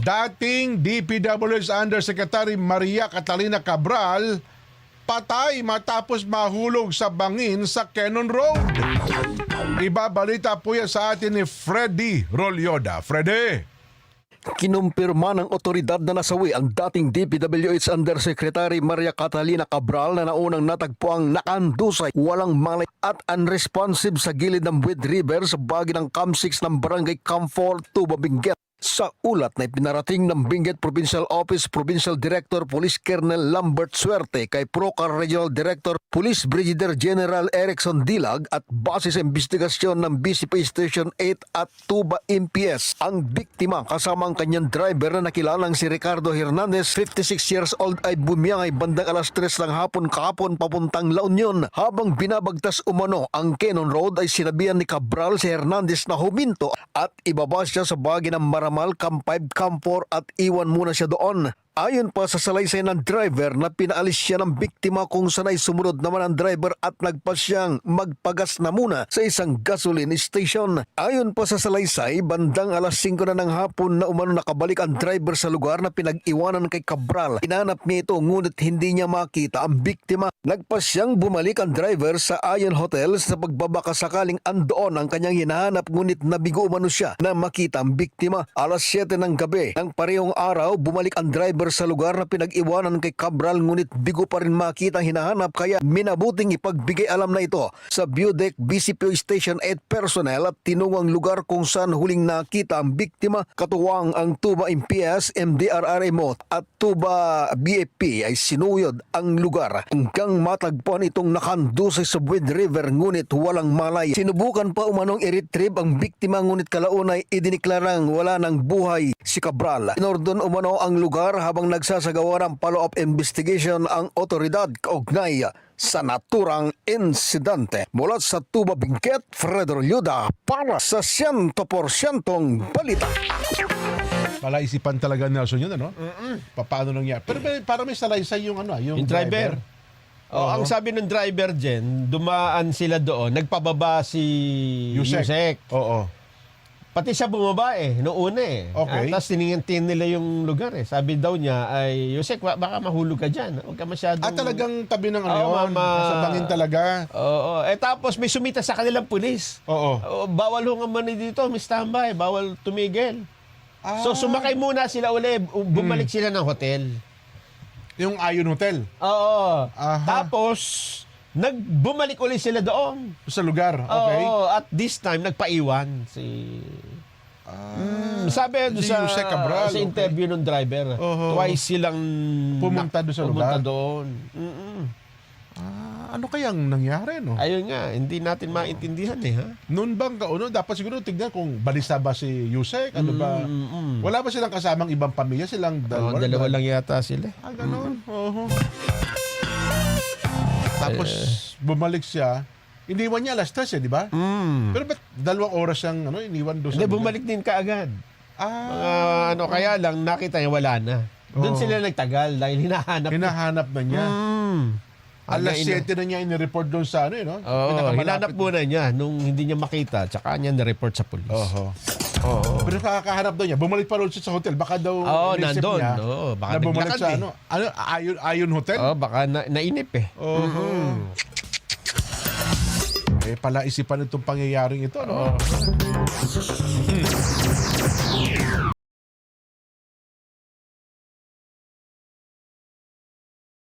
Dating DPWH Undersecretary Maria Catalina Cabral patay matapos mahulog sa bangin sa Cannon Road. Ibabalita po yan sa atin ni Freddy Rolyoda. Freddy! Kinumpirma ng otoridad na nasawi ang dating DPWH Undersecretary Maria Catalina Cabral na naunang natagpuang nakandusay, walang malay at unresponsive sa gilid ng Buid River sa bahagi ng Camp 6 ng Barangay Camp 4, Tuba, Benguet. Sa ulat na ipinarating ng Benguet Provincial Office Provincial Director Police Colonel Lambert Suerte kay Procar Regional Director Police Brigadier General Erickson Dilag at base sa investigasyon ng BCP Station 8 at Tuba MPS, ang biktima kasama ang kanyang driver na nakilalang si Ricardo Hernandez, 56 years old, ay bumiyangay bandang alas 3 ng hapon kahapon papuntang La Union. Habang binabagtas umano ang Cannon Road ay sinabihan ni Cabral si Hernandez na huminto at ibaba siya sa bahagi ng Maramal, Camp 5, Camp 4 at iwan muna siya doon. Ayon pa sa salaysay ng driver na pinaalis siya ng biktima kung sanay sumunod naman ang driver at nagpa siyang magpagas na muna sa isang gasoline station. Ayon pa sa salaysay, bandang alas 5 na ng hapon na umano nakabalik ang driver sa lugar na pinag-iwanan kay Cabral. Hinanap niya ito ngunit hindi niya makita ang biktima. Nagpa siyang bumalik ang driver sa Ion Hotel sa pagbabaka sakaling andoon ang kanyang hinahanap ngunit nabigo umano siya na makita ang biktima. Alas 7 ng gabi ng parehong araw, bumalik ang driver sa lugar na pinag-iwanan kay Cabral ngunit bigo pa rin makita ang hinahanap kaya minabuting ipagbigay alam na ito sa Budeck BCPO Station 8 personnel at tinungang lugar kung saan huling nakita ang biktima. Katuwang ang Tuba MPS, MDRRMO at Tuba BFP ay sinuyod ang lugar hanggang matagpuan itong nakandusay sa Buid River ngunit walang malay. Sinubukan pa umanong i-retrieve ang biktima ngunit kalaunay idiniklarang wala ng buhay si Cabral. Inordon umano ang lugar habang nagsasagawa ng follow-up investigation ang otoridad kaugnay sa naturang insidente. Mula sa Tuba, Benguet, Fred Rolyoda para sa 100% balita. Palaisipan talaga Nelson yun, ano? Paano nangyari? Pero para may salaysay yung ano, yung driver. Oh, ang sabi ng driver Jen, dumaan sila doon, nagpababa si Yusek. Oo. Pati siya bumaba noong una Okay. Tapos tiningin nila yung lugar Sabi daw niya ay, Yusek, baka mahulog ka dyan. Huwag ka masyadong... Talagang tabi ng ano Oo, yun? Sa bangin talaga? Oo. Tapos may sumita sa kanilang pulis. Oo. Bawal ho nga mani dito, may standby. Bawal tumigil. So sumakay muna sila uli. Bumalik sila ng hotel. Yung Ion Hotel? Oo. Aha. Tapos, bumalik ulit sila doon. Sa lugar? Okay. Oo, at this time, nagpaiwan si... sabi doon Si Yusek Cabral, sa interview ng driver, twice silang Pumunta doon sa pumunta lugar? doon. Ano kayang nangyari, no? Ayun nga, hindi natin maintindihan ha? Noon bang dapat siguro tignan kung balisa ba si Yusek? Ano ba? Wala ba silang kasamang ibang pamilya? Silang Dalawa lang yata sila. Ganon. Tapos bumalik siya. Iniwan niya alas 3 di ba? Pero ba't 2 oras siyang iniwan doon sa Hindi, lugar? bumalik din kaagad. Kaya lang, nakita niya wala na. Doon sila nagtagal dahil hinahanap. Hinahanap na niya. Alas 7 na niya in-report doon sa Hinanap muna niya nung hindi niya makita, tsaka niya na-report sa pulis. Pero kakahanap daw niya. Bumalik pa rin siya sa hotel. Baka daw inisip nandun. niya Baka na bumalik sa naglakad Ion Hotel. Baka nainip Pala isipan itong pangyayaring ito.